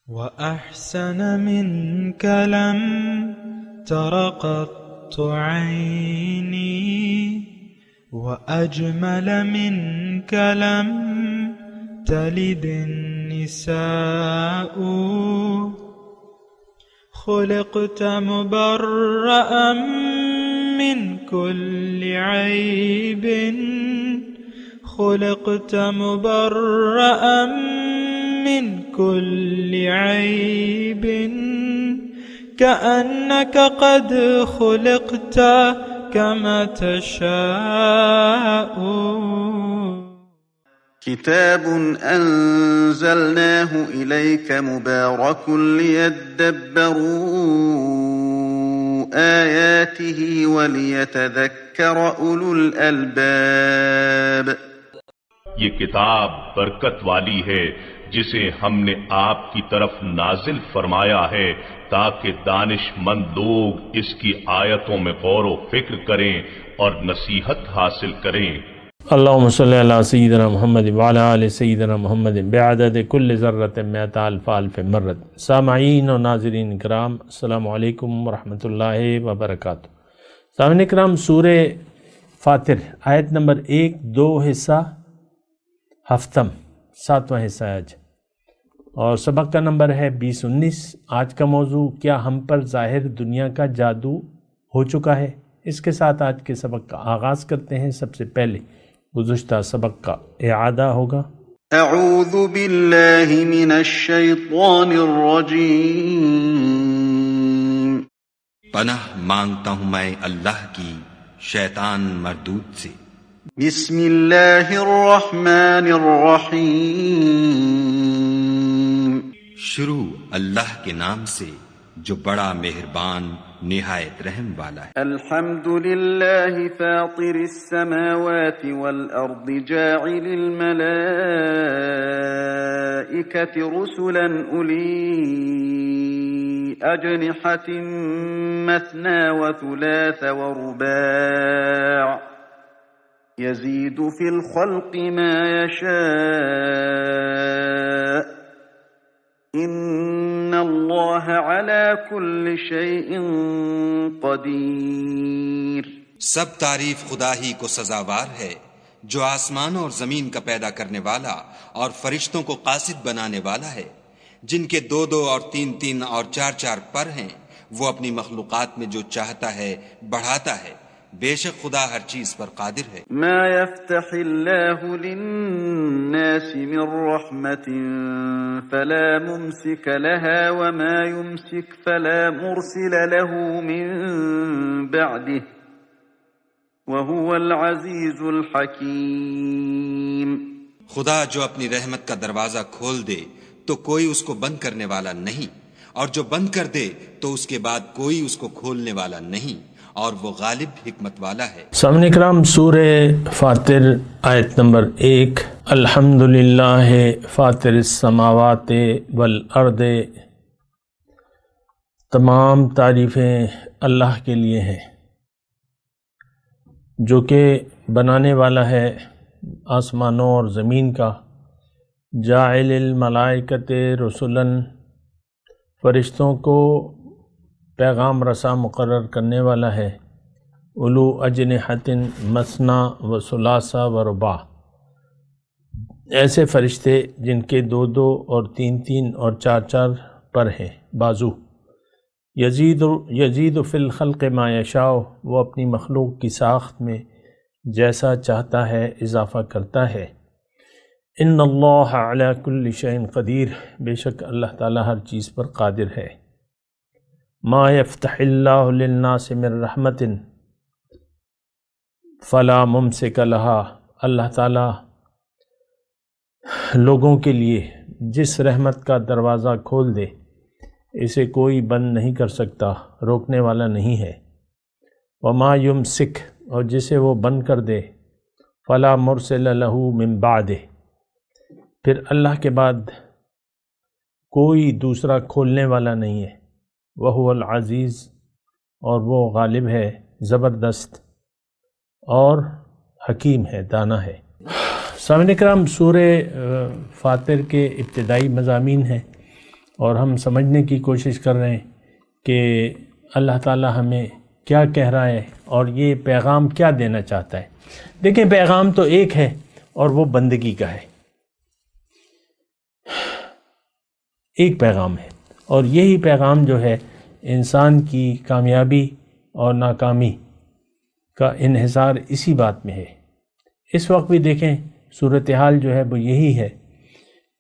وأحسن منك لم تر قط عيني وأجمل منك لم تلد النساء خلقت مبرأ من كل عيب خلقت مبرأ من كل عيب كأنك قد خلقت كما تشاء. كتاب أنزلناه إليك مبارك ليدبروا آياته وليتذكر أولو الألباب. یہ کتاب برکت والی ہے جسے ہم نے آپ کی طرف نازل فرمایا ہے تاکہ دانش مند لوگ اس کی آیتوں میں غور و فکر کریں اور نصیحت حاصل کریں. اللہم صلی علی سیدنا محمد وعلی آل سیدنا محمد بعدد کل ذرۃ مئۃ الف الف مرت. سامعین و ناظرین کرام، السلام علیکم ورحمۃ اللہ وبرکاتہ. سامعین کرام، سورہ فاطر آیت نمبر 1 2 حصہ ہفتم 7واں حصہ آج، اور سبق کا نمبر ہے 20-19. آج کا موضوع، کیا ہم پر ظاہر دنیا کا جادو ہو چکا ہے؟ اس کے ساتھ آج کے سبق کا آغاز کرتے ہیں. سب سے پہلے گزشتہ سبق کا اعادہ ہوگا. اعوذ باللہ من الشیطان الرجیم. پناہ مانگتا ہوں میں اللہ کی شیطان مردود سے. بسم اللہ الرحمن الرحیم. شروع اللہ کے نام سے جو بڑا مہربان نہایت رحم والا ہے. الحمد للہ فاطر السماوات والارض جاعل الملائکة رسلا اولی اجنحة مثنى وثلاث ورباع يزيد في الخلق ما يشاء ان اللہ على كل شيء قدیر. سب تعریف خدا ہی کو سزاوار ہے جو آسمانوں اور زمین کا پیدا کرنے والا اور فرشتوں کو قاصد بنانے والا ہے، جن کے 2 اور 3 اور 4 پر ہیں. وہ اپنی مخلوقات میں جو چاہتا ہے بڑھاتا ہے. بے شک خدا ہر چیز پر قادر ہے. ما يفتح اللہ للناس من رحمت فلا ممسک لها وما يمسک فلا مرسل له من بعده وهو العزیز الحکیم. خدا جو اپنی رحمت کا دروازہ کھول دے تو کوئی اس کو بند کرنے والا نہیں، اور جو بند کر دے تو اس کے بعد کوئی اس کو کھولنے والا نہیں، اور وہ غالب حکمت والا ہے. سامعین اکرام، سورہ فاطر آیت نمبر 1. الحمدللہ فاطر السماوات والارض. تمام تعریفیں اللہ کے لیے ہیں جو کہ بنانے والا ہے آسمانوں اور زمین کا. جاعل الملائکۃ رسلاً، فرشتوں کو پیغام رساں مقرر کرنے والا ہے. اولو اجنحۃ مثنی و ثلاث و رباع، ایسے فرشتے جن کے 2 اور 3 اور 4 پر ہیں بازو. یزید فی الخلق ما یشاء، وہ اپنی مخلوق کی ساخت میں جیسا چاہتا ہے اضافہ کرتا ہے. ان اللہ علی کل شیء قدیر، بے شک اللہ تعالی ہر چیز پر قادر ہے. ما یفتح اللہ للناس من رحمت فلا ممسک لہا، اللہ تعالی لوگوں کے لیے جس رحمت کا دروازہ کھول دے اسے کوئی بند نہیں کر سکتا، روکنے والا نہیں ہے. وما یمسک، اور جسے وہ بند کر دے، فلا مرسل لہ من بعدہ، پھر اللہ کے بعد کوئی دوسرا کھولنے والا نہیں ہے. وہو العزیز، اور وہ غالب ہے، زبردست اور حکیم ہے، دانا ہے. سامعین کرام، سورہ فاطر کے ابتدائی مضامین ہیں. اور ہم سمجھنے کی کوشش کر رہے ہیں کہ اللہ تعالیٰ ہمیں کیا کہہ رہا ہے اور یہ پیغام کیا دینا چاہتا ہے۔ دیکھیں، پیغام تو ایک ہے اور وہ بندگی کا ہے، ایک پیغام ہے، اور یہی پیغام جو ہے انسان کی کامیابی اور ناکامی کا انحصار اسی بات میں ہے۔ اس وقت بھی دیکھیں صورتحال جو ہے وہ یہی ہے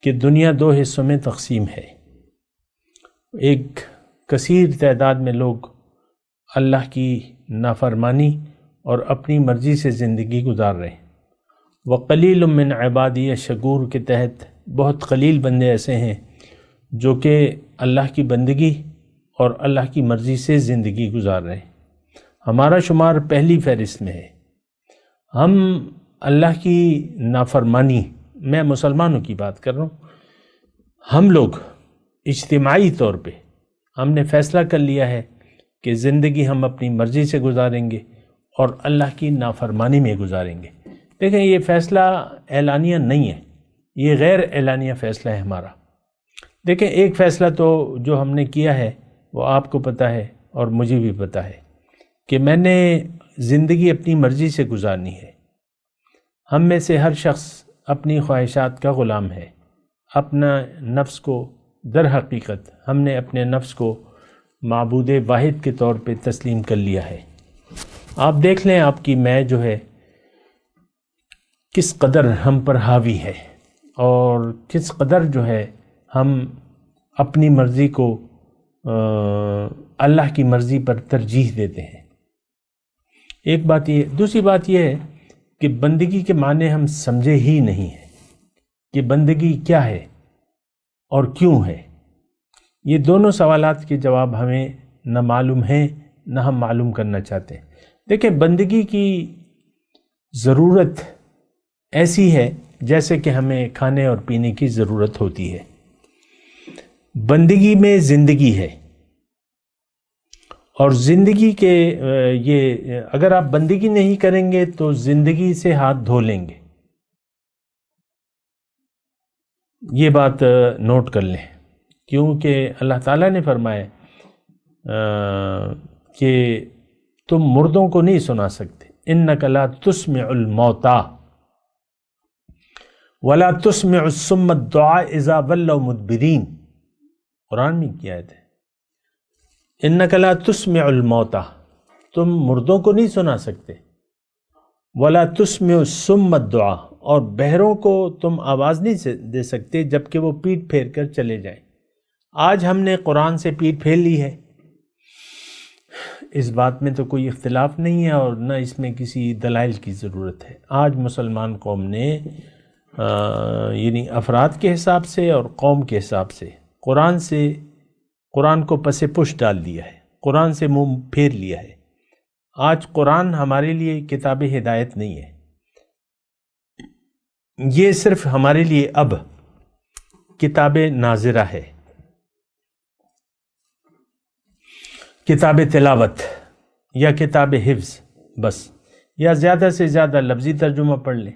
کہ دنیا دو حصوں میں تقسیم ہے۔ ایک کثیر تعداد میں لوگ اللہ کی نافرمانی اور اپنی مرضی سے زندگی گزار رہے ہیں۔ وَقَلِيلٌ مِّنْ عِبَادِيَ الشَّكُورِ کے تحت بہت قلیل بندے ایسے ہیں جو کہ اللہ کی بندگی اور اللہ کی مرضی سے زندگی گزار رہے ہیں۔ ہمارا شمار پہلی فہرست میں ہے۔ ہم اللہ کی نافرمانی، میں مسلمانوں کی بات کر رہا ہوں، ہم لوگ اجتماعی طور پہ ہم نے فیصلہ کر لیا ہے کہ زندگی ہم اپنی مرضی سے گزاریں گے اور اللہ کی نافرمانی میں گزاریں گے۔ دیکھیں، یہ فیصلہ اعلانیہ نہیں ہے، یہ غیر اعلانیہ فیصلہ ہے ہمارا۔ دیکھیں، ایک فیصلہ تو جو ہم نے کیا ہے وہ آپ کو پتہ ہے اور مجھے بھی پتہ ہے کہ میں نے زندگی اپنی مرضی سے گزارنی ہے۔ ہم میں سے ہر شخص اپنی خواہشات کا غلام ہے۔ اپنا نفس کو، در حقیقت ہم نے اپنے نفس کو معبود واحد کے طور پہ تسلیم کر لیا ہے۔ آپ دیکھ لیں آپ کی میں جو ہے کس قدر ہم پر حاوی ہے اور کس قدر جو ہے ہم اپنی مرضی کو اللہ کی مرضی پر ترجیح دیتے ہیں۔ ایک بات یہ، دوسری بات یہ ہے کہ بندگی کے معنی ہم سمجھے ہی نہیں ہیں کہ بندگی کیا ہے اور کیوں ہے۔ یہ دونوں سوالات کے جواب ہمیں نہ معلوم ہیں نہ ہم معلوم کرنا چاہتے ہیں۔ دیکھیں، بندگی کی ضرورت ایسی ہے جیسے کہ ہمیں کھانے اور پینے کی ضرورت ہوتی ہے۔ بندگی میں زندگی ہے، اور زندگی کے یہ اگر آپ بندگی نہیں کریں گے تو زندگی سے ہاتھ دھو لیں گے۔ یہ بات نوٹ کر لیں، کیونکہ اللہ تعالیٰ نے فرمایا کہ تم مردوں کو نہیں سنا سکتے، اِنَّكَ لَا تُسْمِعُ الْمَوْتَى وَلَا تُسْمِعُ الصُّمَّ الدُّعَاءَ إِذَا وَلَّوْا مُدْبِرِينَ۔ قرآن میں کی آیت ہے، اِنَّكَ لَا تُسْمِعُ الْمَوْتَى، تم مردوں کو نہیں سنا سکتے، وَلَا تُسْمِعُ الصُّمَّ الدُّعَاء، اور بہروں کو تم آواز نہیں دے سکتے جبکہ وہ پیٹ پھیر کر چلے جائیں۔ آج ہم نے قرآن سے پیٹ پھیر لی ہے، اس بات میں تو کوئی اختلاف نہیں ہے اور نہ اس میں کسی دلائل کی ضرورت ہے۔ آج مسلمان قوم نے یعنی افراد کے حساب سے اور قوم کے حساب سے قرآن کو پس پش ڈال دیا ہے، قرآن سے منہ پھیر لیا ہے۔ آج قرآن ہمارے لیے کتاب ہدایت نہیں ہے، یہ صرف ہمارے لیے اب کتاب ناظرہ ہے، کتاب تلاوت یا کتاب حفظ بس، یا زیادہ سے زیادہ لفظی ترجمہ پڑھ لیں۔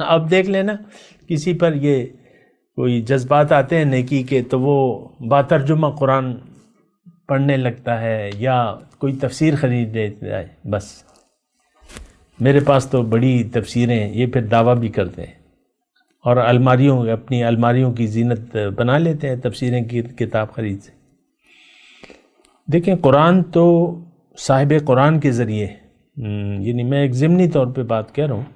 اب دیکھ لینا کسی پر یہ کوئی جذبات آتے ہیں نیکی کے تو وہ باترجمہ قرآن پڑھنے لگتا ہے یا کوئی تفسیر خرید لیتا ہے۔ بس میرے پاس تو بڑی تفسیریں، یہ پھر دعویٰ بھی کرتے ہیں اور اپنی الماریوں کی زینت بنا لیتے ہیں تفسیریں کی کتاب خرید سے۔ دیکھیں، قرآن تو صاحب قرآن کے ذریعے، یعنی میں ایک ضمنی طور پہ بات کہہ رہا ہوں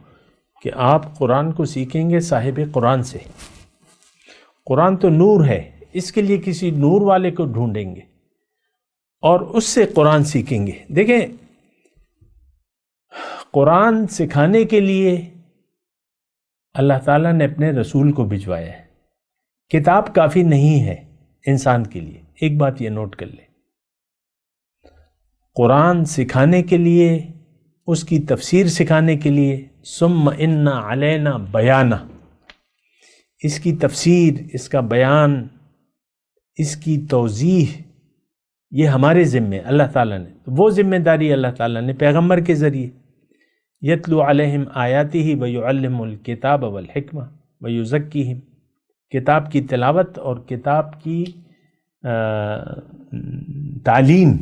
کہ آپ قرآن کو سیکھیں گے صاحب قرآن سے۔ قرآن تو نور ہے، اس کے لیے کسی نور والے کو ڈھونڈیں گے اور اس سے قرآن سیکھیں گے۔ دیکھیں، قرآن سکھانے کے لیے اللہ تعالیٰ نے اپنے رسول کو بھجوایا ہے۔ کتاب کافی نہیں ہے انسان کے لیے، ایک بات یہ نوٹ کر لیں۔ قرآن سکھانے کے لیے، اس کی تفسیر سکھانے کے لیے، ثم ان علینا بیانہ، اس کی تفسیر، اس کا بیان، اس کی توضیح، یہ ہمارے ذمے اللہ تعالیٰ نے، وہ ذمہ داری اللہ تعالیٰ نے پیغمبر کے ذریعے، یتلو علیہم آیاتہ ویعلم الکتاب والحکمہ ویزکیہم، کتاب کی تلاوت اور کتاب کی تعلیم.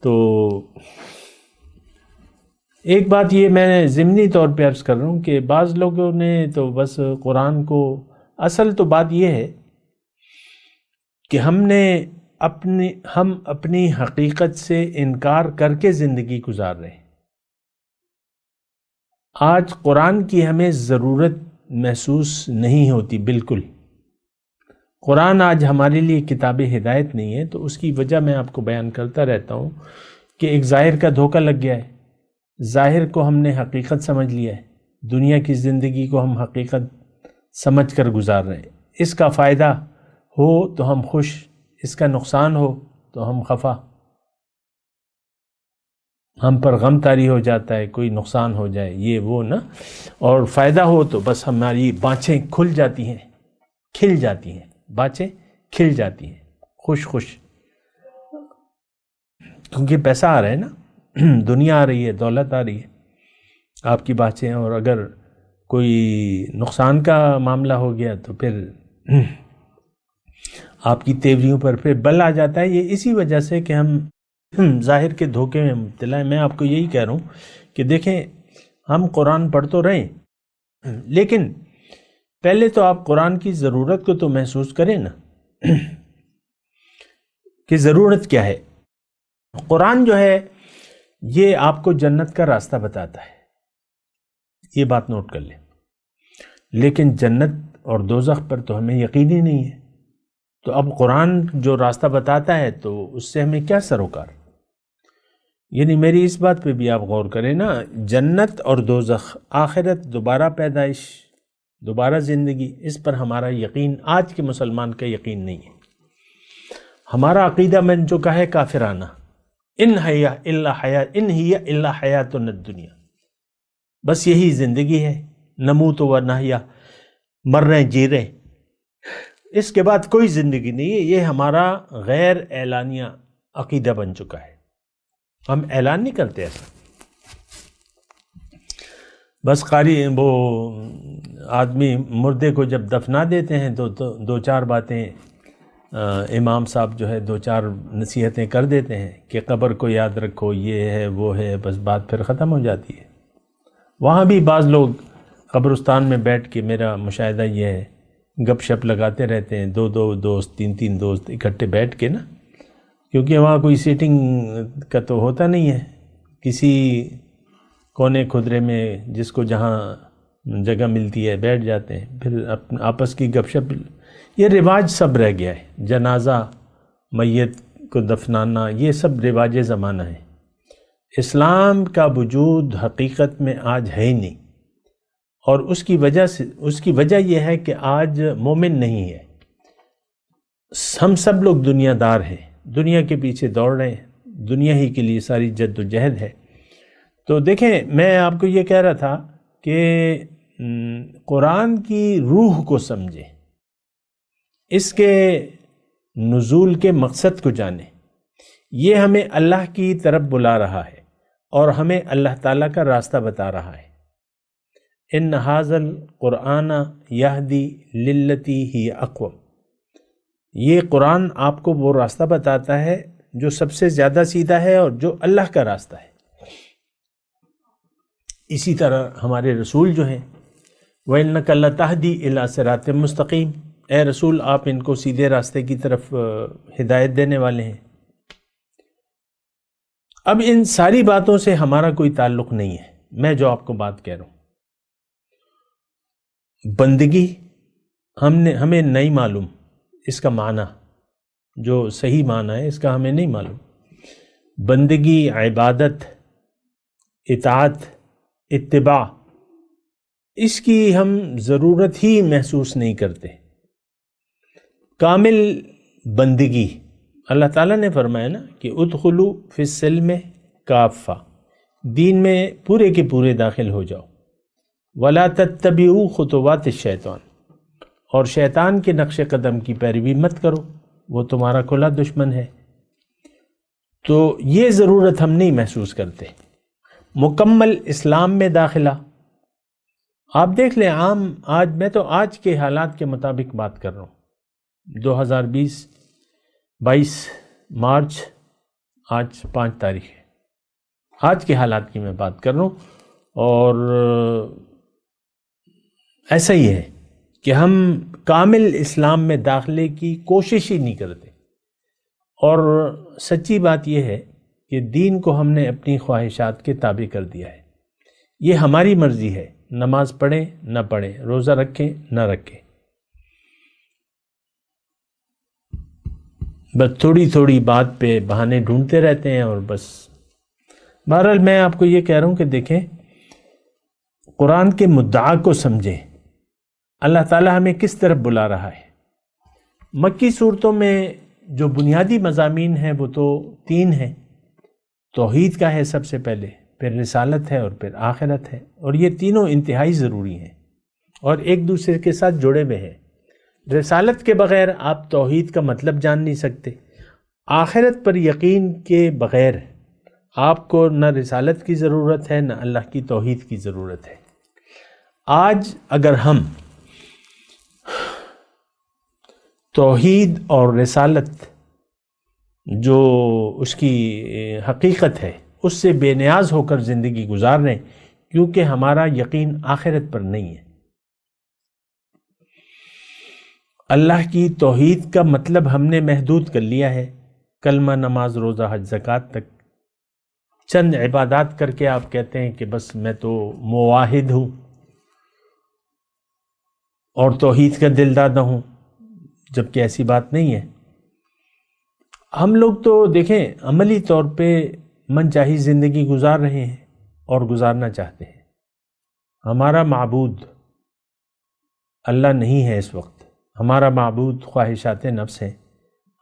تو ایک بات یہ میں ضمنی طور پہ عرض کر رہا ہوں کہ بعض لوگوں نے تو بس قرآن کو، اصل تو بات یہ ہے کہ ہم اپنی حقیقت سے انکار کر کے زندگی گزار رہے ہیں. آج قرآن کی ہمیں ضرورت محسوس نہیں ہوتی بالکل. قرآن آج ہمارے لیے کتاب ہدایت نہیں ہے. تو اس کی وجہ میں آپ کو بیان کرتا رہتا ہوں کہ ایک ظاہر کا دھوکہ لگ گیا ہے. ظاہر کو ہم نے حقیقت سمجھ لیا ہے. دنیا کی زندگی کو ہم حقیقت سمجھ کر گزار رہے ہیں. اس کا فائدہ ہو تو ہم خوش، اس کا نقصان ہو تو ہم خفا، ہم پر غم طاری ہو جاتا ہے، کوئی نقصان ہو جائے یہ وہ نا، اور فائدہ ہو تو بس ہماری بانچیں کھل جاتی ہیں، کھل جاتی ہیں، بانچیں کھل جاتی ہیں، خوش خوش، کیونکہ پیسہ آ رہا ہے نا، دنیا آ رہی ہے، دولت آ رہی ہے، آپ کی بانچیں. اور اگر کوئی نقصان کا معاملہ ہو گیا تو پھر آپ کی تیوریوں پر پھر بل آ جاتا ہے. یہ اسی وجہ سے کہ ہم ظاہر کے دھوکے میں مبتلا ہیں. میں آپ کو یہی کہہ رہا ہوں کہ دیکھیں، ہم قرآن پڑھ تو رہے ہیں، لیکن پہلے تو آپ قرآن کی ضرورت کو تو محسوس کریں نا کہ ضرورت کیا ہے. قرآن جو ہے یہ آپ کو جنت کا راستہ بتاتا ہے، یہ بات نوٹ کر لیں. لیکن جنت اور دوزخ پر تو ہمیں یقین ہی نہیں ہے. تو اب قرآن جو راستہ بتاتا ہے تو اس سے ہمیں کیا سروکار؟ یعنی میری اس بات پہ بھی آپ غور کریں نا، جنت اور دوزخ، آخرت، دوبارہ پیدائش، دوبارہ زندگی، اس پر ہمارا یقین آج کے مسلمان کا یقین نہیں ہے. ہمارا عقیدہ بن چکا ہے کافرانہ، ان ہی الا حیاتنا الدنیا، بس یہی زندگی ہے، نموت و نحیا، مر رہے جی رہے، اس کے بعد کوئی زندگی نہیں ہے. یہ ہمارا غیر اعلانیہ عقیدہ بن چکا ہے. ہم اعلان نہیں کرتے ایسا، بس قاری وہ آدمی مردے کو جب دفنا دیتے ہیں تو دو چار باتیں امام صاحب جو ہے دو چار نصیحتیں کر دیتے ہیں کہ قبر کو یاد رکھو، یہ ہے وہ ہے، بس بات پھر ختم ہو جاتی ہے. وہاں بھی بعض لوگ قبرستان میں بیٹھ کے، میرا مشاہدہ یہ ہے، گپ شپ لگاتے رہتے ہیں، دو دوست، تین دوست اکٹھے بیٹھ کے نا، کیونکہ وہاں کوئی سیٹنگ کا تو ہوتا نہیں ہے، کسی کونے خدرے میں جس کو جہاں جگہ ملتی ہے بیٹھ جاتے ہیں، پھر آپس کی گپ شپ. یہ رواج سب رہ گیا ہے، جنازہ، میت کو دفنانا، یہ سب رواج زمانہ ہے. اسلام کا وجود حقیقت میں آج ہے ہی نہیں، اور اس کی وجہ یہ ہے کہ آج مومن نہیں ہے. ہم سب لوگ دنیا دار ہیں، دنیا کے پیچھے دوڑ رہے ہیں، دنیا ہی کے لیے ساری جد و جہد ہے. تو دیکھیں، میں آپ کو یہ کہہ رہا تھا کہ قرآن کی روح کو سمجھیں، اس کے نزول کے مقصد کو جانیں. یہ ہمیں اللہ کی طرف بلا رہا ہے اور ہمیں اللہ تعالیٰ کا راستہ بتا رہا ہے. ان ھذا القرآن یہدی للتی ہی اقوم. یہ قرآن آپ کو وہ راستہ بتاتا ہے جو سب سے زیادہ سیدھا ہے اور جو اللہ کا راستہ ہے. اسی طرح ہمارے رسول جو ہیں، وَإِنَّكَ لَتَهْدِي إِلَىٰ صِرَاطٍ مُسْتَقِيمٍ، اے رسول آپ ان کو سیدھے راستے کی طرف ہدایت دینے والے ہیں. اب ان ساری باتوں سے ہمارا کوئی تعلق نہیں ہے. میں جو آپ کو بات کہہ رہا ہوں، بندگی ہمیں نہیں معلوم، اس کا معنی جو صحیح معنی ہے اس کا ہمیں نہیں معلوم. بندگی، عبادت، اطاعت، اتباع، اس کی ہم ضرورت ہی محسوس نہیں کرتے. کامل بندگی، اللہ تعالیٰ نے فرمایا نا کہ ادخلوا فی السلم کافہ، دین میں پورے کے پورے داخل ہو جاؤ. ولا تتبعوا خطوات الشیطان، اور شیطان کے نقش قدم کی پیروی مت کرو، وہ تمہارا کھلا دشمن ہے. تو یہ ضرورت ہم نہیں محسوس کرتے. مکمل اسلام میں داخلہ، آپ دیکھ لیں آج میں تو آج کے حالات کے مطابق بات کر رہا ہوں، 22 مارچ، آج 5 تاریخ ہے، آج کے حالات کی میں بات کر رہا ہوں، اور ایسا ہی ہے کہ ہم کامل اسلام میں داخلے کی کوشش ہی نہیں کرتے، اور سچی بات یہ ہے کہ دین کو ہم نے اپنی خواہشات کے تابع کر دیا ہے۔ یہ ہماری مرضی ہے، نماز پڑھیں نہ پڑھیں، روزہ رکھیں نہ رکھیں، بس تھوڑی تھوڑی بات پہ بہانے ڈھونڈتے رہتے ہیں، اور بس بہرحال میں آپ کو یہ کہہ رہا ہوں کہ دیکھیں، قرآن کے مدعا کو سمجھیں، اللہ تعالیٰ ہمیں کس طرف بلا رہا ہے۔ مکی صورتوں میں جو بنیادی مضامین ہیں وہ تو 3 ہیں، توحید کا ہے سب سے پہلے، پھر رسالت ہے، اور پھر آخرت ہے، اور یہ تینوں انتہائی ضروری ہیں اور ایک دوسرے کے ساتھ جڑے ہوئے ہیں۔ رسالت کے بغیر آپ توحید کا مطلب جان نہیں سکتے، آخرت پر یقین کے بغیر آپ کو نہ رسالت کی ضرورت ہے نہ اللہ کی توحید کی ضرورت ہے۔ آج اگر ہم توحید اور رسالت جو اس کی حقیقت ہے اس سے بے نیاز ہو کر زندگی گزار رہے ہیں، کیونکہ ہمارا یقین آخرت پر نہیں ہے۔ اللہ کی توحید کا مطلب ہم نے محدود کر لیا ہے، کلمہ، نماز، روزہ، حج، زکوٰۃ تک، چند عبادات کر کے آپ کہتے ہیں کہ بس میں تو موحد ہوں اور توحید کا دلدادہ ہوں، جبکہ ایسی بات نہیں ہے۔ ہم لوگ تو دیکھیں عملی طور پہ من چاہی زندگی گزار رہے ہیں اور گزارنا چاہتے ہیں۔ ہمارا معبود اللہ نہیں ہے، اس وقت ہمارا معبود خواہشات نفس ہیں،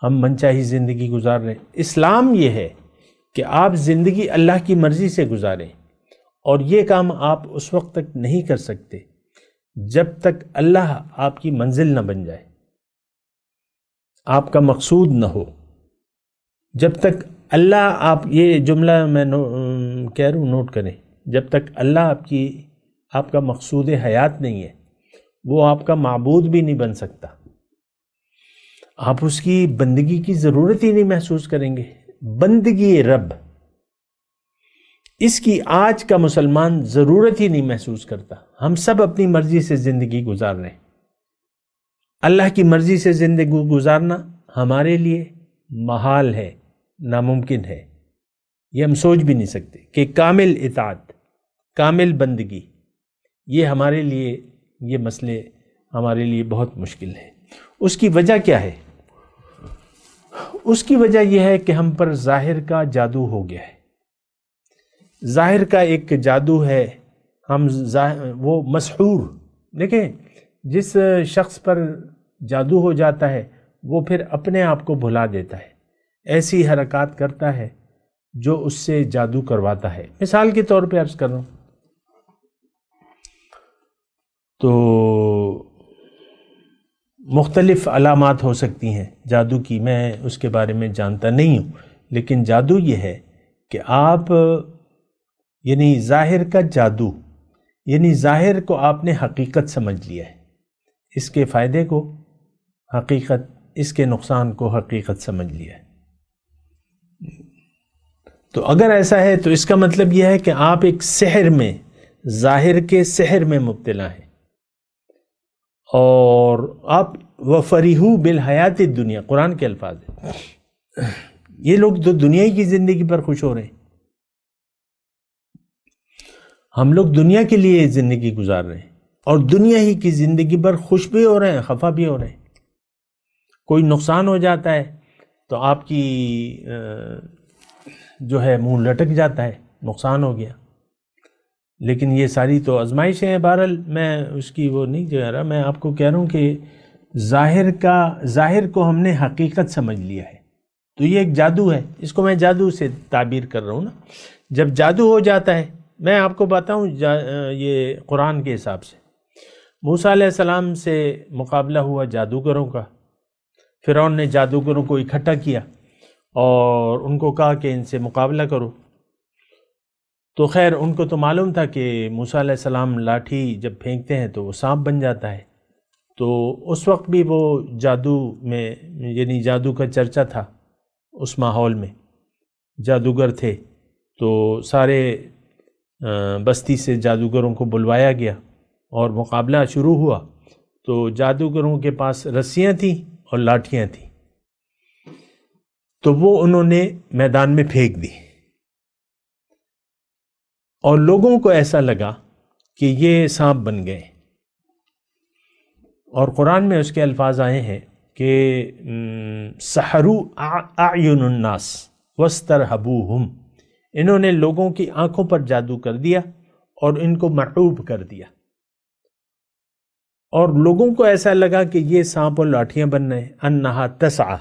ہم من چاہی زندگی گزار رہے ہیں۔ اسلام یہ ہے کہ آپ زندگی اللہ کی مرضی سے گزاریں، اور یہ کام آپ اس وقت تک نہیں کر سکتے جب تک اللہ آپ کی منزل نہ بن جائے، آپ کا مقصود نہ ہو۔ جب تک اللہ، آپ یہ جملہ میں کہہ رہا ہوں، نوٹ کریں، جب تک اللہ آپ کا مقصود حیات نہیں ہے، وہ آپ کا معبود بھی نہیں بن سکتا، آپ اس کی بندگی کی ضرورت ہی نہیں محسوس کریں گے۔ بندگی رب، اس کی آج کا مسلمان ضرورت ہی نہیں محسوس کرتا۔ ہم سب اپنی مرضی سے زندگی گزار رہے ہیں۔ اللہ کی مرضی سے زندگی گزارنا ہمارے لیے محال ہے، ناممکن ہے، یہ ہم سوچ بھی نہیں سکتے کہ کامل اطاعت، کامل بندگی، یہ ہمارے لیے، یہ مسئلے ہمارے لیے بہت مشکل ہے۔ اس کی وجہ کیا ہے؟ اس کی وجہ یہ ہے کہ ہم پر ظاہر کا جادو ہو گیا ہے۔ ظاہر کا ایک جادو ہے، وہ مسحور، دیکھیں جس شخص پر جادو ہو جاتا ہے وہ پھر اپنے آپ کو بھلا دیتا ہے، ایسی حرکات کرتا ہے جو اس سے جادو کرواتا ہے۔ مثال کے طور پہ عرض کر رہا ہوں، تو مختلف علامات ہو سکتی ہیں جادو کی، میں اس کے بارے میں جانتا نہیں ہوں، لیکن جادو یہ ہے کہ آپ، یعنی ظاہر کا جادو، یعنی ظاہر کو آپ نے حقیقت سمجھ لیا ہے، اس کے فائدے کو حقیقت، اس کے نقصان کو حقیقت سمجھ لیا ہے۔ تو اگر ایسا ہے تو اس کا مطلب یہ ہے کہ آپ ایک سحر میں، ظاہر کے سحر میں مبتلا ہیں، اور آپ وَفَرِحُوا بِالْحَيَاةِ الدُّنْيَا، قرآن کے الفاظ ہیں۔ یہ لوگ تو دنیا کی زندگی پر خوش ہو رہے ہیں، ہم لوگ دنیا کے لیے زندگی گزار رہے ہیں، اور دنیا ہی کی زندگی پر خوش بھی ہو رہے ہیں، خفا بھی ہو رہے ہیں۔ کوئی نقصان ہو جاتا ہے تو آپ کی جو ہے منہ لٹک جاتا ہے، نقصان ہو گیا، لیکن یہ ساری تو آزمائشیں ہیں۔ بہرحال میں اس کی وہ نہیں کہہ رہا، میں آپ کو کہہ رہا ہوں کہ ظاہر کو ہم نے حقیقت سمجھ لیا ہے، تو یہ ایک جادو ہے، اس کو میں جادو سے تعبیر کر رہا ہوں نا۔ جب جادو ہو جاتا ہے، میں آپ کو بتاؤں یہ قرآن کے حساب سے موسیٰ علیہ السلام سے مقابلہ ہوا جادوگروں کا، فرعون نے جادوگروں کو اکٹھا کیا اور ان کو کہا کہ ان سے مقابلہ کرو، تو خیر ان کو تو معلوم تھا کہ موسیٰ علیہ السلام لاٹھی جب پھینکتے ہیں تو وہ سانپ بن جاتا ہے، تو اس وقت بھی وہ جادو میں یعنی جادو کا چرچا تھا، اس ماحول میں جادوگر تھے، تو سارے بستی سے جادوگروں کو بلوایا گیا اور مقابلہ شروع ہوا۔ تو جادوگروں کے پاس رسیاں تھیں اور لاٹھیاں تھیں، تو وہ انہوں نے میدان میں پھینک دی، اور لوگوں کو ایسا لگا کہ یہ سانپ بن گئے، اور قرآن میں اس کے الفاظ آئے ہیں کہ سحروا اعین الناس واسترہبوہم، انہوں نے لوگوں کی آنکھوں پر جادو کر دیا اور ان کو مرعوب کر دیا، اور لوگوں کو ایسا لگا کہ یہ سانپ اور لاٹھیاں بن رہے ہیں، انہا تسعى،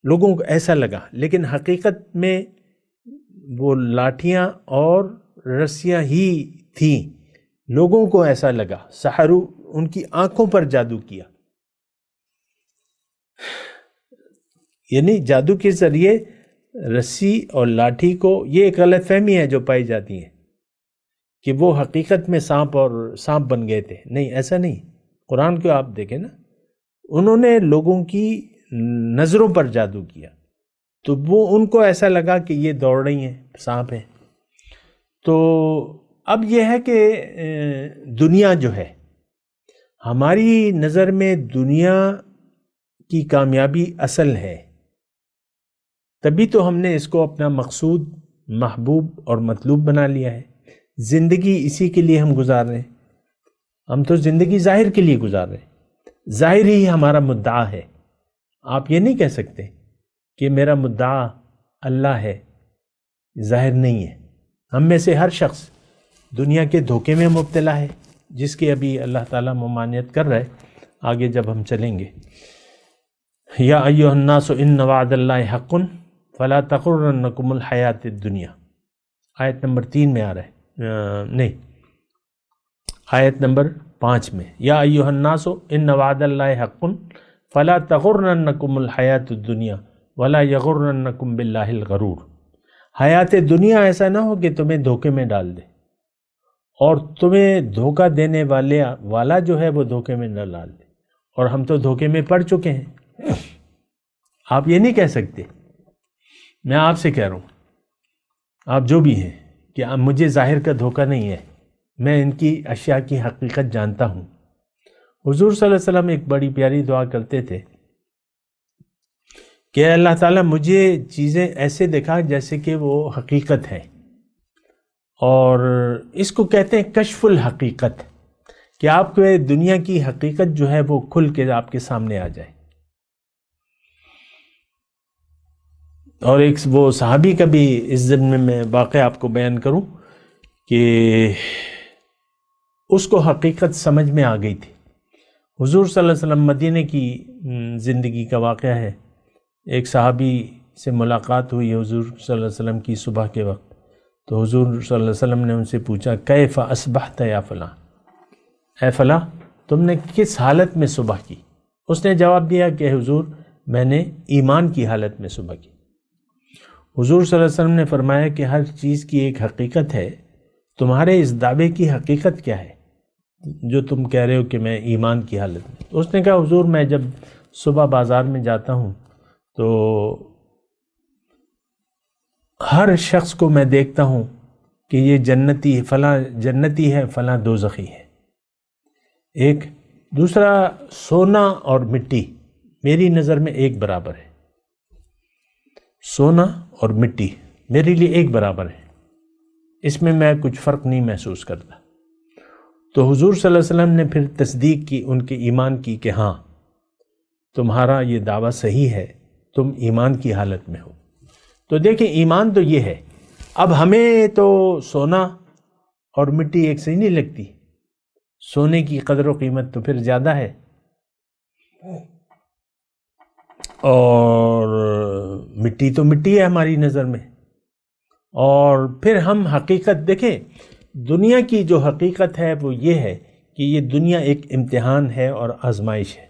لوگوں کو ایسا لگا، لیکن حقیقت میں وہ لاٹھیاں اور رسیاں ہی تھیں، لوگوں کو ایسا لگا، سحروا، ان کی آنکھوں پر جادو کیا، یعنی جادو کے ذریعے رسی اور لاٹھی کو، یہ ایک غلط فہمی ہے جو پائی جاتی ہے کہ وہ حقیقت میں سانپ بن گئے تھے، نہیں، ایسا نہیں۔ قرآن کو آپ دیکھیں نا، انہوں نے لوگوں کی نظروں پر جادو کیا، تو وہ ان کو ایسا لگا کہ یہ دوڑ رہی ہیں، سانپ ہیں۔ تو اب یہ ہے کہ دنیا جو ہے، ہماری نظر میں دنیا کی کامیابی اصل ہے، تبھی تو ہم نے اس کو اپنا مقصود، محبوب اور مطلوب بنا لیا ہے۔ زندگی اسی کے لیے ہم گزار رہے ہیں، ہم تو زندگی ظاہر کے لیے گزار رہے ہیں، ظاہر ہی ہمارا مدعا ہے۔ آپ یہ نہیں کہہ سکتے کہ میرا مدعا اللہ ہے، ظاہر نہیں ہے۔ ہم میں سے ہر شخص دنیا کے دھوکے میں مبتلا ہے، جس کی ابھی اللہ تعالیٰ ممانعت کر رہا ہے، آگے جب ہم چلیں گے۔ یا ایھا الناس ان وعد اللہ حق فلا تغرنکم الحیات الدنیا، آیت نمبر 3 میں آ رہا ہے، نہیں، آیت نمبر 5 میں، یا ایھا الناس ان وعد اللہ حق فلا تغرنکم الحیات الدنیا ولا یغرنکم باللہ الغرور۔ حیات دنیا ایسا نہ ہو کہ تمہیں دھوکے میں ڈال دے، اور تمہیں دھوکہ دینے والا جو ہے وہ دھوکے میں نہ ڈال دے، اور ہم تو دھوکے میں پڑ چکے ہیں۔ آپ یہ نہیں کہہ سکتے، میں آپ سے کہہ رہا ہوں، آپ جو بھی ہیں، کہ مجھے ظاہر کا دھوکہ نہیں ہے، میں ان کی اشیاء کی حقیقت جانتا ہوں۔ حضور صلی اللہ علیہ وسلم ایک بڑی پیاری دعا کرتے تھے کہ اللہ تعالیٰ مجھے چیزیں ایسے دکھا جیسے کہ وہ حقیقت ہے، اور اس کو کہتے ہیں کشف الحقیقت، کہ آپ کو دنیا کی حقیقت جو ہے وہ کھل کے آپ کے سامنے آ جائے۔ اور ایک وہ صحابی کا بھی اس ضمن میں واقعہ آپ کو بیان کروں کہ اس کو حقیقت سمجھ میں آ گئی تھی۔ حضور صلی اللہ علیہ وسلم مدینے کی زندگی کا واقعہ ہے، ایک صحابی سے ملاقات ہوئی حضور صلی اللہ علیہ وسلم کی صبح کے وقت، تو حضور صلی اللہ علیہ وسلم نے ان سے پوچھا کیف اصبحت یا فلاں، اے فلاں تم نے کس حالت میں صبح کی؟ اس نے جواب دیا کہ حضور میں نے ایمان کی حالت میں صبح کی۔ حضور صلی اللہ علیہ وسلم نے فرمایا کہ ہر چیز کی ایک حقیقت ہے، تمہارے اس دعوے کی حقیقت کیا ہے جو تم کہہ رہے ہو کہ میں ایمان کی حالت میں؟ اس نے کہا حضور میں جب صبح بازار میں جاتا ہوں تو ہر شخص کو میں دیکھتا ہوں کہ یہ جنتی، فلاں جنتی ہے، فلاں دوزخی ہے۔ ایک دوسرا، سونا اور مٹی میری نظر میں ایک برابر ہے، سونا اور مٹی میرے لیے ایک برابر ہے، اس میں میں کچھ فرق نہیں محسوس کرتا۔ تو حضور صلی اللہ علیہ وسلم نے پھر تصدیق کی ان کے ایمان کی کہ ہاں تمہارا یہ دعویٰ صحیح ہے، تم ایمان کی حالت میں ہو۔ تو دیکھیں ایمان تو یہ ہے۔ اب ہمیں تو سونا اور مٹی ایک صحیح نہیں لگتی، سونے کی قدر و قیمت تو پھر زیادہ ہے، اور مٹی تو مٹی ہے ہماری نظر میں۔ اور پھر ہم حقیقت دیکھیں، دنیا کی جو حقیقت ہے وہ یہ ہے کہ یہ دنیا ایک امتحان ہے اور آزمائش ہے،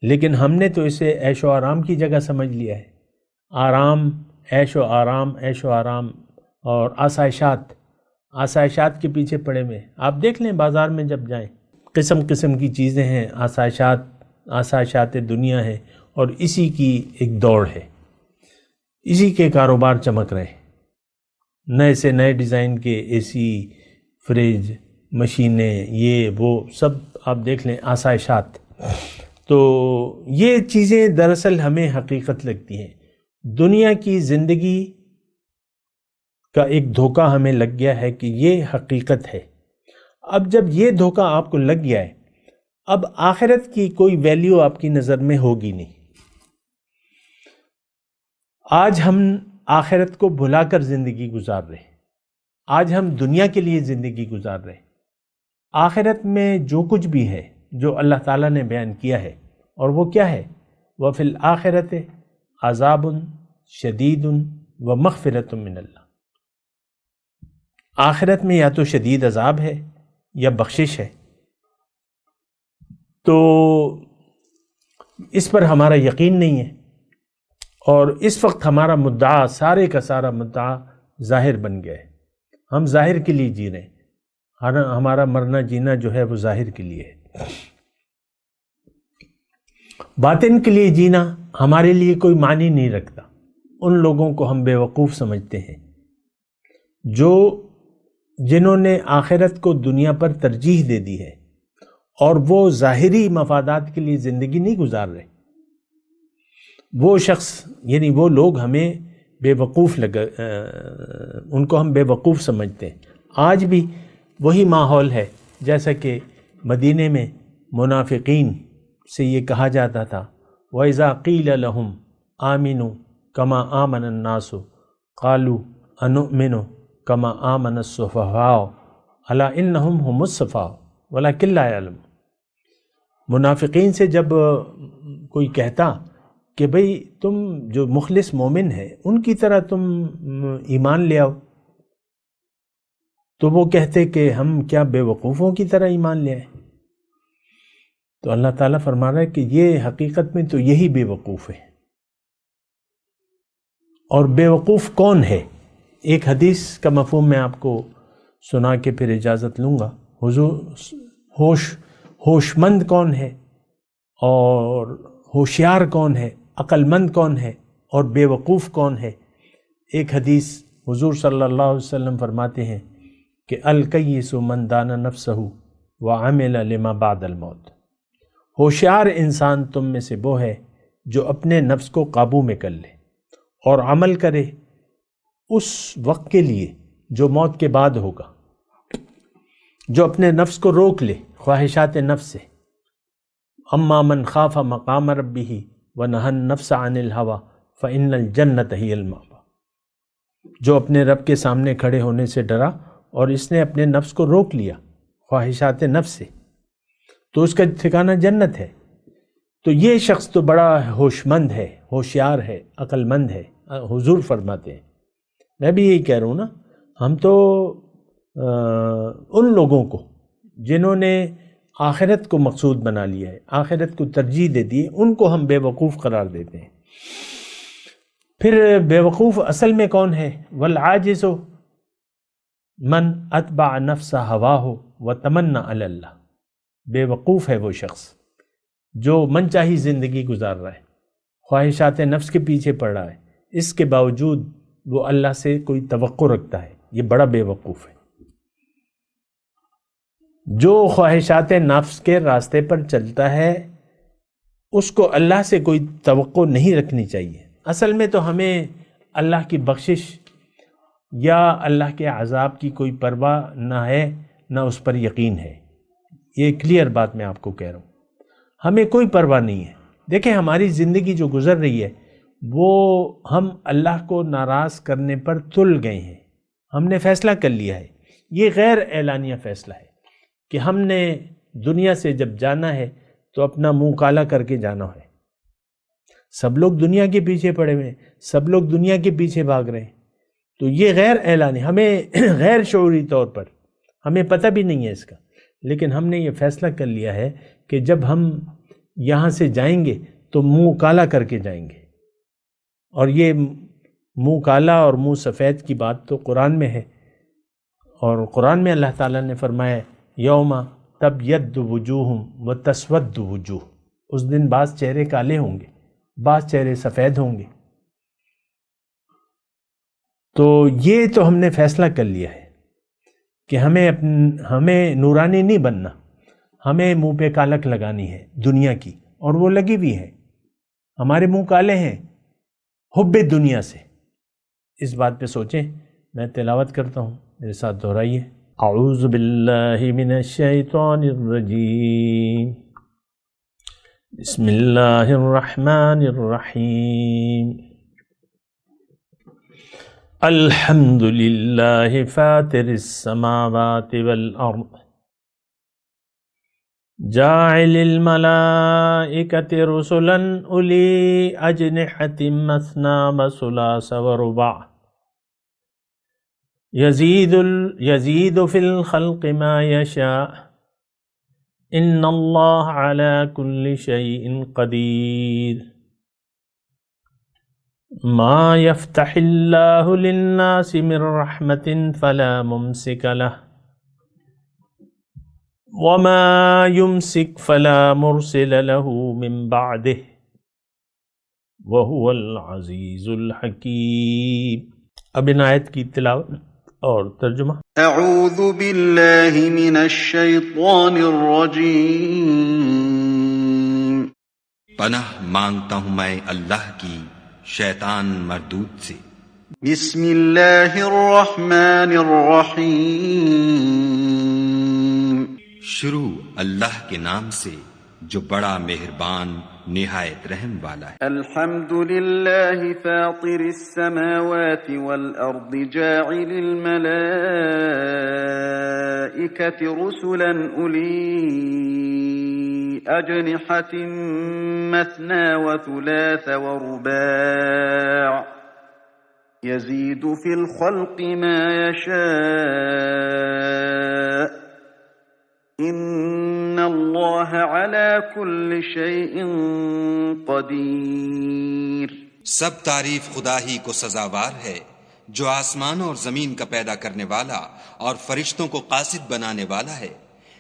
لیکن ہم نے تو اسے عیش و آرام کی جگہ سمجھ لیا ہے۔ آرام، عیش و آرام، عیش و آرام، اور آسائشات کے پیچھے پڑے ہوئے. آپ دیکھ لیں بازار میں جب جائیں قسم قسم کی چیزیں ہیں، آسائشات دنیا ہے، اور اسی کی ایک دوڑ ہے، اسی کے کاروبار چمک رہے ہیں. نئے سے نئے ڈیزائن کے اے سی، فریج، مشینیں، یہ وہ سب آپ دیکھ لیں آسائشات. تو یہ چیزیں دراصل ہمیں حقیقت لگتی ہیں. دنیا کی زندگی کا ایک دھوکہ ہمیں لگ گیا ہے کہ یہ حقیقت ہے. اب جب یہ دھوکہ آپ کو لگ گیا ہے، اب آخرت کی کوئی ویلیو آپ کی نظر میں ہوگی نہیں. آج ہم آخرت کو بھلا کر زندگی گزار رہے ہیں، آج ہم دنیا کے لیے زندگی گزار رہے ہیں. آخرت میں جو کچھ بھی ہے جو اللہ تعالیٰ نے بیان کیا ہے، اور وہ کیا ہے؟ وَفِي الْآخِرَةِ عَذَابٌ شَدِيدٌ وَمَغْفِرَةٌ مِّنَ اللَّهِ. آخرت میں یا تو شدید عذاب ہے یا بخشش ہے. تو اس پر ہمارا یقین نہیں ہے، اور اس وقت ہمارا مدعا، سارے کا سارا مدعا ظاہر بن گیا ہے. ہم ظاہر کے لیے جی رہے ہیں، ہمارا مرنا جینا جو ہے وہ ظاہر کے لیے ہے. باطن کے لیے جینا ہمارے لیے کوئی معنی نہیں رکھتا. ان لوگوں کو ہم بے وقوف سمجھتے ہیں جنہوں نے آخرت کو دنیا پر ترجیح دے دی ہے، اور وہ ظاہری مفادات کے لیے زندگی نہیں گزار رہے. وہ شخص، یعنی وہ لوگ ہمیں بے وقوف ان کو ہم بے وقوف سمجھتے ہیں. آج بھی وہی ماحول ہے جیسا کہ مدینے میں منافقین سے یہ کہا جاتا تھا، وَإِذَا قِيلَ لَهُمْ آمِنُوا كَمَا آمَنَ النَّاسُ قَالُوا أَنُؤْمِنُ كَمَا آمَنَ السُّفَهَاءُ أَلَا إِنَّهُمْ هُمُ السُّفَهَاءُ وَلَكِنْ لَا يَعْلَمُونَ. منافقین سے جب کوئی کہتا کہ بھئی تم جو مخلص مومن ہیں ان کی طرح تم ایمان لے آؤ، تو وہ کہتے کہ ہم کیا بے وقوفوں کی طرح ایمان لے آئیں. تو اللہ تعالیٰ فرما رہا ہے کہ یہ حقیقت میں تو یہی بے وقوف ہے. اور بے وقوف کون ہے؟ ایک حدیث کا مفہوم میں آپ کو سنا کے پھر اجازت لوں گا. حضور ہوش مند کون ہے، اور ہوشیار کون ہے، عقل مند کون ہے، اور بے وقوف کون ہے؟ ایک حدیث حضور صلی اللہ علیہ وسلم فرماتے ہیں کہ الکیس من دان نفسہ وعمل لما بعد الموت. ہوشیار انسان تم میں سے وہ ہے جو اپنے نفس کو قابو میں کر لے اور عمل کرے اس وقت کے لیے جو موت کے بعد ہوگا، جو اپنے نفس کو روک لے خواہشات نفس سے. اما من خاف مقام ربہ ونہى النفس عن الہوى فإن الجنة هي المأوى. جو اپنے رب کے سامنے کھڑے ہونے سے ڈرا اور اس نے اپنے نفس کو روک لیا خواہشات نفس سے، تو اس کا ٹھکانہ جنت ہے. تو یہ شخص تو بڑا ہوش مند ہے، ہوشیار ہے، عقل مند ہے. حضور فرماتے ہیں، میں بھی یہی کہہ رہا ہوں نا، ہم تو ان لوگوں کو جنہوں نے آخرت کو مقصود بنا لیا ہے، آخرت کو ترجیح دے دی، ان کو ہم بے وقوف قرار دیتے ہیں. پھر بے وقوف اصل میں کون ہے؟ والعاجز من اتبع نفس ہواہ وتمنى علی اللہ. بے وقوف ہے وہ شخص جو من چاہی زندگی گزار رہا ہے، خواہشات نفس کے پیچھے پڑ رہا ہے، اس کے باوجود وہ اللہ سے کوئی توقع رکھتا ہے. یہ بڑا بے وقوف ہے. جو خواہشات نفس کے راستے پر چلتا ہے اس کو اللہ سے کوئی توقع نہیں رکھنی چاہیے. اصل میں تو ہمیں اللہ کی بخشش یا اللہ کے عذاب کی کوئی پرواہ نہ ہے، نہ اس پر یقین ہے. یہ کلیئر بات میں آپ کو کہہ رہا ہوں، ہمیں کوئی پرواہ نہیں ہے. دیکھیں ہماری زندگی جو گزر رہی ہے وہ ہم اللہ کو ناراض کرنے پر تل گئے ہیں. ہم نے فیصلہ کر لیا ہے، یہ غیر اعلانیہ فیصلہ ہے کہ ہم نے دنیا سے جب جانا ہے تو اپنا منہ کالا کر کے جانا ہے. سب لوگ دنیا کے پیچھے پڑے ہوئے ہیں، سب لوگ دنیا کے پیچھے بھاگ رہے ہیں. تو یہ غیر اعلانی، ہمیں غیر شعوری طور پر ہمیں پتہ بھی نہیں ہے اس کا، لیکن ہم نے یہ فیصلہ کر لیا ہے کہ جب ہم یہاں سے جائیں گے تو منہ کالا کر کے جائیں گے. اور یہ منہ کالا اور منہ سفید کی بات تو قرآن میں ہے، اور قرآن میں اللہ تعالیٰ نے فرمایا یوم تبیض وجوہ وتسود وجوہ، اس دن بعض چہرے کالے ہوں گے، بعض چہرے سفید ہوں گے۔ تو یہ تو ہم نے فیصلہ کر لیا ہے کہ ہمیں نورانی نہیں بننا، ہمیں منہ پہ کالک لگانی ہے دنیا کی، اور وہ لگی ہوئی ہے، ہمارے منہ کالے ہیں حب دنیا سے۔ اس بات پہ سوچیں۔ میں تلاوت کرتا ہوں، میرے ساتھ دہرائیے۔ اعوذ باللہ من الشیطان الرجیم، بسم اللہ الرحمن الرحیم، الحمد للہ فاطر السماوات والارض جاعل الملائکۃ رسلا اولی اجنحۃ مثنی وثلاث ورباع یزید فی الخلق ما یشاء ان اللہ علی کل شیء قدیر ما یفتح اللہ للناس من رحمت فلا ممسک لہ وما يمسك فلا مرسل له من بعده وهو العزيز الحكيم۔ اب ان آیت کی تلاوت اور ترجمہ۔ اعوذ باللہ من الشیطان الرجیم، پناہ مانگتا ہوں میں اللہ کی شیطان مردود سے۔ بسم اللہ الرحمن الرحیم، شروع اللہ کے نام سے جو بڑا مہربان نہایت رحم والا ہے۔ الحمد للہ فاطر السماوات والارض جاعل الملائکۃ رسلا اولی اجنحۃ مثنی وثلاث ورباع یزید فی الخلق ما یشاء ان اللہ علی کل شیء قدیر۔ سب تعریف خدا ہی کو سزاوار ہے جو آسمان اور زمین کا پیدا کرنے والا اور فرشتوں کو قاصد بنانے والا ہے،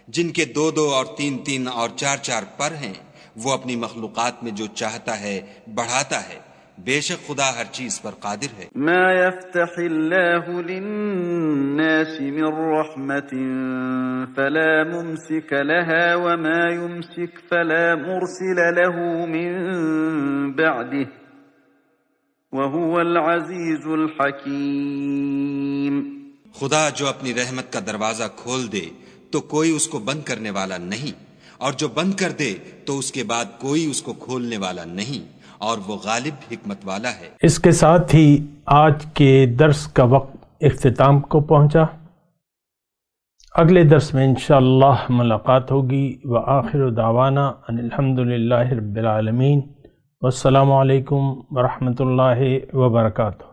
جن کے 2 اور 3 اور 4 پر ہیں، وہ اپنی مخلوقات میں جو چاہتا ہے بڑھاتا ہے، بے شک خدا ہر چیز پر قادر ہے۔ ما يفتح اللہ للناس من رحمت فلا ممسک لها وما يمسک فلا مرسل له من بعده وهو العزیز الحکیم۔ خدا جو اپنی رحمت کا دروازہ کھول دے تو کوئی اس کو بند کرنے والا نہیں، اور جو بند کر دے تو اس کے بعد کوئی اس کو کھولنے والا نہیں، اور وہ غالب حکمت والا ہے۔ اس کے ساتھ ہی آج کے درس کا وقت اختتام کو پہنچا۔ اگلے درس میں انشاءاللہ ملاقات ہوگی۔ وآخر دعوانا ان الحمدللہ رب العالمین، والسلام علیکم ورحمۃ اللہ وبرکاتہ۔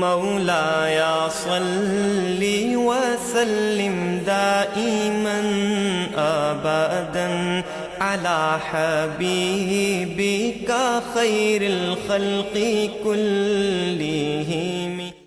مولایا صلی وسلم دائما ابدا على حبيبك خير الخلق كلهم